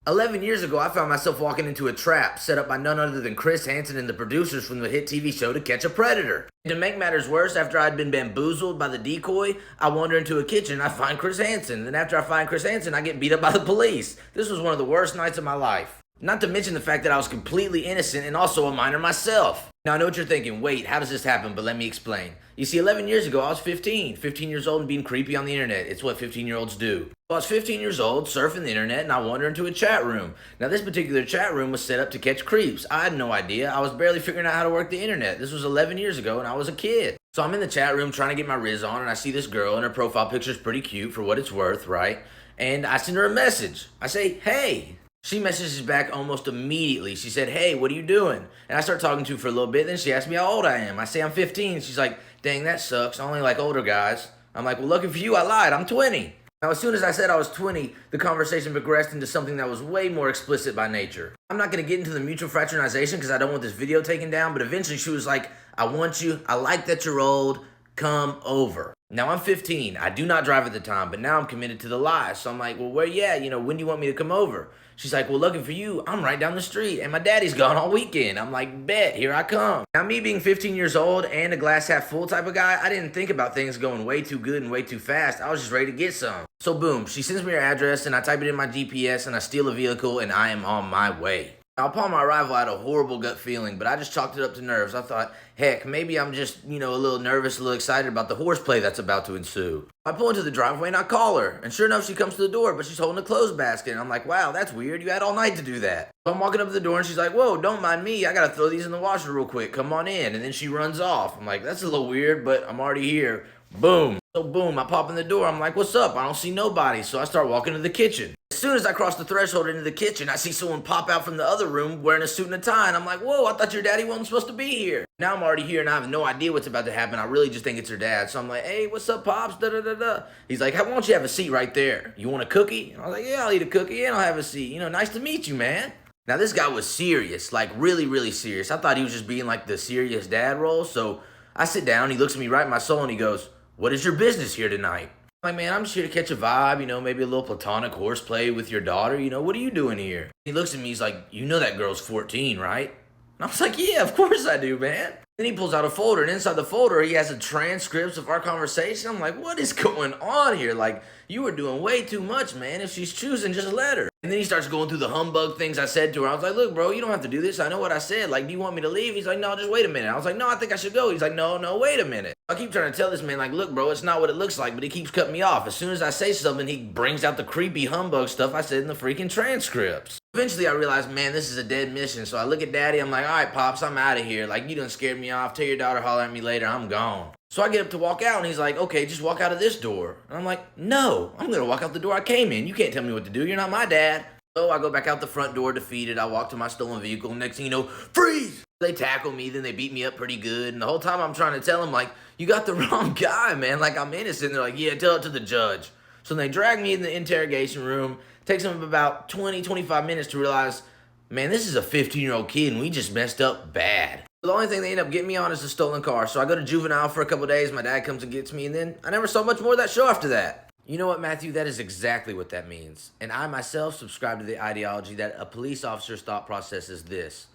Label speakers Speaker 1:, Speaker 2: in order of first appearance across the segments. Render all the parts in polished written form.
Speaker 1: 11 years ago, I found myself walking into a trap set up by none other than Chris Hansen and the producers from the hit TV show To Catch a Predator. And to make matters worse, after I'd been bamboozled by the decoy, I wander into a kitchen and I find Chris Hansen. Then after I find Chris Hansen, I get beat up by the police. This was one of the worst nights of my life. Not to mention the fact that I was completely innocent and also a minor myself. Now I know what you're thinking, wait, how does this happen? But let me explain. You see, 11 years ago, I was 15 years old and being creepy on the internet. It's what 15-year-olds do. I was 15 years old, surfing the internet, and I wandered into a chat room. Now this particular chat room was set up to catch creeps. I had no idea. I was barely figuring out how to work the internet. This was 11 years ago and I was a kid. So I'm in the chat room trying to get my riz on, and I see this girl and her profile picture's pretty cute for what it's worth, right? And I send her a message. I say, hey. She messages back almost immediately. She said, hey, what are you doing? And I start talking to her for a little bit. Then she asked me how old I am. I say I'm 15. She's like, dang, that sucks. I only like older guys. I'm like, well, lucky for you, I lied. I'm 20. Now, as soon as I said I was 20, the conversation progressed into something that was way more explicit by nature. I'm not going to get into the mutual fraternization because I don't want this video taken down, but eventually she was like, I want you. I like that you're old. Come over. Now, I'm 15. I do not drive at the time, but now I'm committed to the lie. So I'm like, well, where you at? When do you want me to come over? She's like, well, lucky for you, I'm right down the street, and my daddy's gone all weekend. I'm like, bet, here I come. Now, me being 15 years old and a glass half full type of guy, I didn't think about things going way too good and way too fast. I was just ready to get some. So boom, she sends me her address, and I type it in my GPS, and I steal a vehicle, and I am on my way. Now, upon my arrival, I had a horrible gut feeling, but I just chalked it up to nerves. I thought, heck, maybe I'm just, a little nervous, a little excited about the horseplay that's about to ensue. I pull into the driveway and I call her, and sure enough, she comes to the door, but she's holding a clothes basket, and I'm like, wow, that's weird. You had all night to do that. So I'm walking up to the door, and she's like, whoa, don't mind me. I gotta throw these in the washer real quick. Come on in. And then she runs off. I'm like, that's a little weird, but I'm already here. Boom. So boom, I pop in the door. I'm like, what's up? I don't see nobody. So I start walking to the kitchen. As soon as I cross the threshold into the kitchen, I see someone pop out from the other room wearing a suit and a tie, and I'm like, whoa, I thought your daddy wasn't supposed to be here. Now I'm already here, and I have no idea what's about to happen. I really just think it's her dad. So I'm like, hey, what's up, Pops? Da-da-da-da. He's like, why don't you have a seat right there? You want a cookie? And I was like, yeah, I'll eat a cookie, and I'll have a seat. Nice to meet you, man. Now, this guy was serious, like really, really serious. I thought he was just being like the serious dad role. So I sit down, he looks at me right in my soul, and he goes, what is your business here tonight? I'm like, man, I'm just here to catch a vibe, maybe a little platonic horseplay with your daughter. What are you doing here? He looks at me, he's like, that girl's 14, right? And I was like, yeah, of course I do, man. Then he pulls out a folder, and inside the folder, he has the transcripts of our conversation. I'm like, what is going on here? Like, you were doing way too much, man. If she's choosing, just let her. And then he starts going through the humbug things I said to her. I was like, look, bro, you don't have to do this. I know what I said. Like, do you want me to leave? He's like, no, just wait a minute. I was like, no, I think I should go. He's like, no, wait a minute. I keep trying to tell this man, like, look, bro, it's not what it looks like, but he keeps cutting me off. As soon as I say something, he brings out the creepy humbug stuff I said in the freaking transcripts. Eventually, I realized, man, this is a dead mission. So I look at daddy. I'm like, all right, Pops, I'm out of here. Like, you done scared me off. Tell your daughter, holler at me later. I'm gone. So I get up to walk out, and he's like, okay, just walk out of this door. And I'm like, no, I'm going to walk out the door I came in. You can't tell me what to do. You're not my dad. So I go back out the front door defeated. I walk to my stolen vehicle. Next thing you know, freeze! They tackle me, then they beat me up pretty good. And the whole time I'm trying to tell them, like, you got the wrong guy, man. Like, I'm innocent. They're like, yeah, tell it to the judge. So they drag me in the interrogation room. Takes them about 20, 25 minutes to realize, man, this is a 15-year-old kid, and we just messed up bad. The only thing they end up getting me on is a stolen car. So I go to juvenile for a couple days. My dad comes and gets me, and then I never saw much more of that show after that. You know what, Matthew? That is exactly what that means. And I myself subscribe to the ideology that a police officer's thought process is this.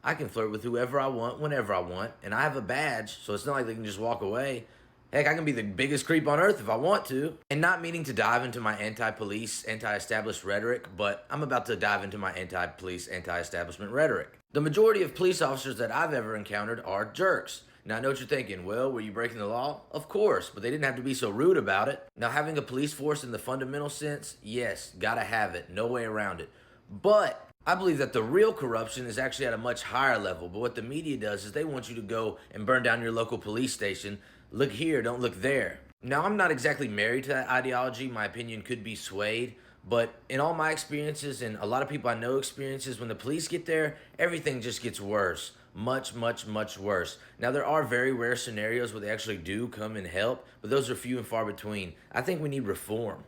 Speaker 1: I can flirt with whoever I want, whenever I want, and I have a badge, so it's not like they can just walk away. Heck, I can be the biggest creep on earth if I want to. And not meaning to dive into my anti-police, anti-established rhetoric, but I'm about to dive into my anti-police, anti-establishment rhetoric. The majority of police officers that I've ever encountered are jerks. Now, I know what you're thinking. Well, were you breaking the law? Of course, but they didn't have to be so rude about it. Now, having a police force in the fundamental sense, yes, gotta have it. No way around it. But I believe that the real corruption is actually at a much higher level. But what the media does is they want you to go and burn down your local police station. Look here, don't look there. Now, I'm not exactly married to that ideology. My opinion could be swayed. But in all my experiences, and a lot of people I know experiences, when the police get there, everything just gets worse. Much, much, much worse. Now, there are very rare scenarios where they actually do come and help, but those are few and far between. I think we need reform.